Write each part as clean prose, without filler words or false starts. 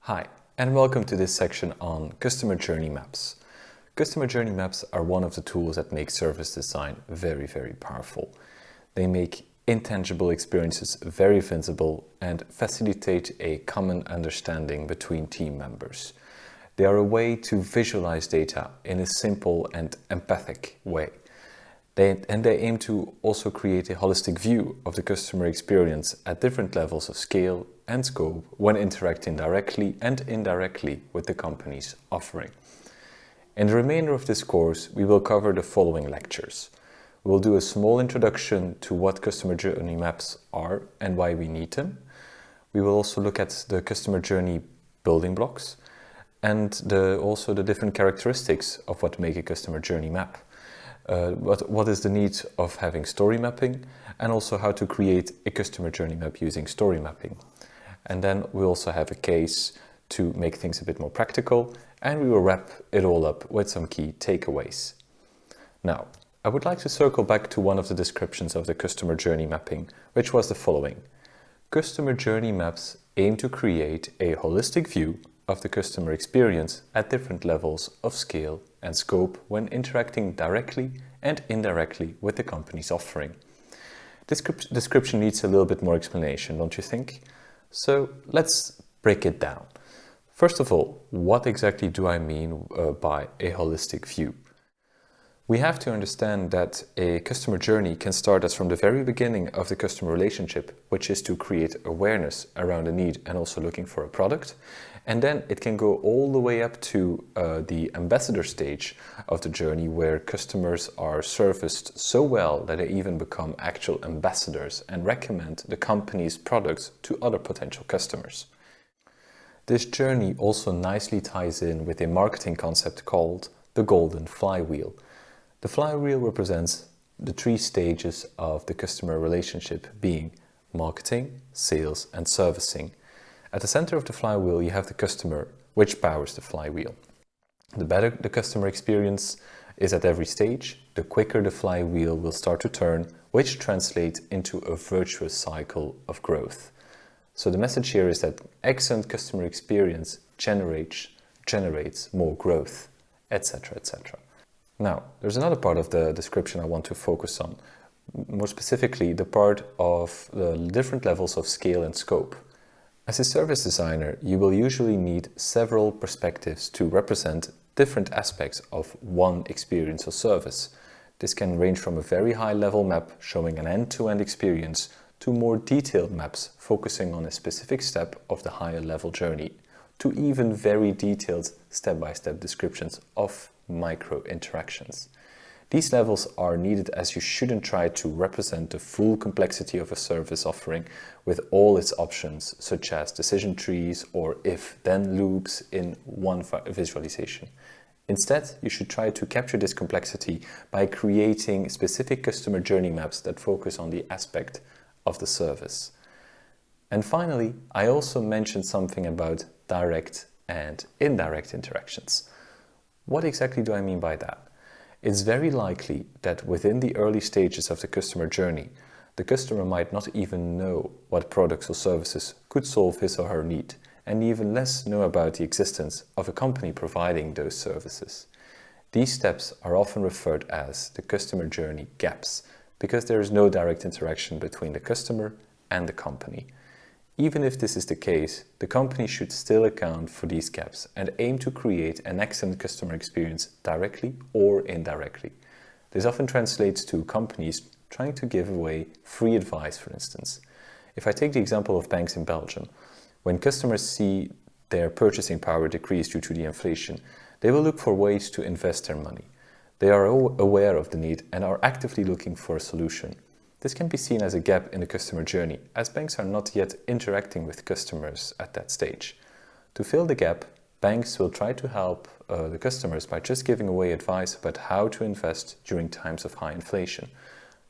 Hi, and welcome to this section on customer journey maps. Customer journey maps are one of the tools that make service design very, very powerful. They make intangible experiences very visible and facilitate a common understanding between team members. They are a way to visualize data in a simple and empathic way. They aim to also create a holistic view of the customer experience at different levels of scale and scope when interacting directly and indirectly with the company's offering. In the remainder of this course, we will cover the following lectures. We will do a small introduction to what customer journey maps are and why we need them. We will also look at the customer journey building blocks and also the different characteristics of what make a customer journey map. What is the need of having story mapping, and also how to create a customer journey map using story mapping. And then we also have a case to make things a bit more practical, and we will wrap it all up with some key takeaways. Now, I would like to circle back to one of the descriptions of the customer journey mapping, which was the following. Customer journey maps aim to create a holistic view of the customer experience at different levels of scale and scope when interacting directly and indirectly with the company's offering. This description needs a little bit more explanation, don't you think? So let's break it down. First of all, what exactly do I mean by a holistic view? We have to understand that a customer journey can start us from the very beginning of the customer relationship, which is to create awareness around a need and also looking for a product. And then it can go all the way up to the ambassador stage of the journey, where customers are serviced so well that they even become actual ambassadors and recommend the company's products to other potential customers. This journey also nicely ties in with a marketing concept called the golden flywheel. The flywheel represents the three stages of the customer relationship, being marketing, sales, and servicing. At the center of the flywheel, you have the customer, which powers the flywheel. The better the customer experience is at every stage, the quicker the flywheel will start to turn, which translates into a virtuous cycle of growth. So the message here is that excellent customer experience generates more growth, etc., etc. Now, there's another part of the description I want to focus on, more specifically the part of the different levels of scale and scope. As a service designer, you will usually need several perspectives to represent different aspects of one experience or service. This can range from a very high-level map showing an end-to-end experience to more detailed maps focusing on a specific step of the higher-level journey, to even very detailed step-by-step descriptions of micro interactions. These levels are needed as you shouldn't try to represent the full complexity of a service offering with all its options, such as decision trees or if-then loops in one visualization. Instead, you should try to capture this complexity by creating specific customer journey maps that focus on the aspect of the service. And finally, I also mentioned something about direct and indirect interactions. What exactly do I mean by that? It's very likely that within the early stages of the customer journey, the customer might not even know what products or services could solve his or her need, and even less know about the existence of a company providing those services. These steps are often referred as the customer journey gaps, because there is no direct interaction between the customer and the company. Even if this is the case, the company should still account for these gaps and aim to create an excellent customer experience directly or indirectly. This often translates to companies trying to give away free advice, for instance. If I take the example of banks in Belgium, when customers see their purchasing power decrease due to the inflation, they will look for ways to invest their money. They are aware of the need and are actively looking for a solution. This can be seen as a gap in the customer journey, as banks are not yet interacting with customers at that stage. To fill the gap, banks will try to help the customers by just giving away advice about how to invest during times of high inflation.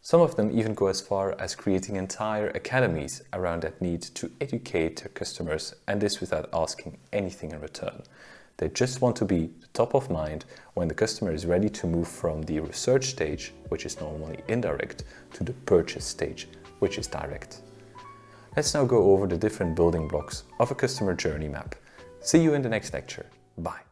Some of them even go as far as creating entire academies around that need to educate their customers, and this without asking anything in return. They just want to be top of mind when the customer is ready to move from the research stage, which is normally indirect, to the purchase stage, which is direct. Let's now go over the different building blocks of a customer journey map. See you in the next lecture. Bye.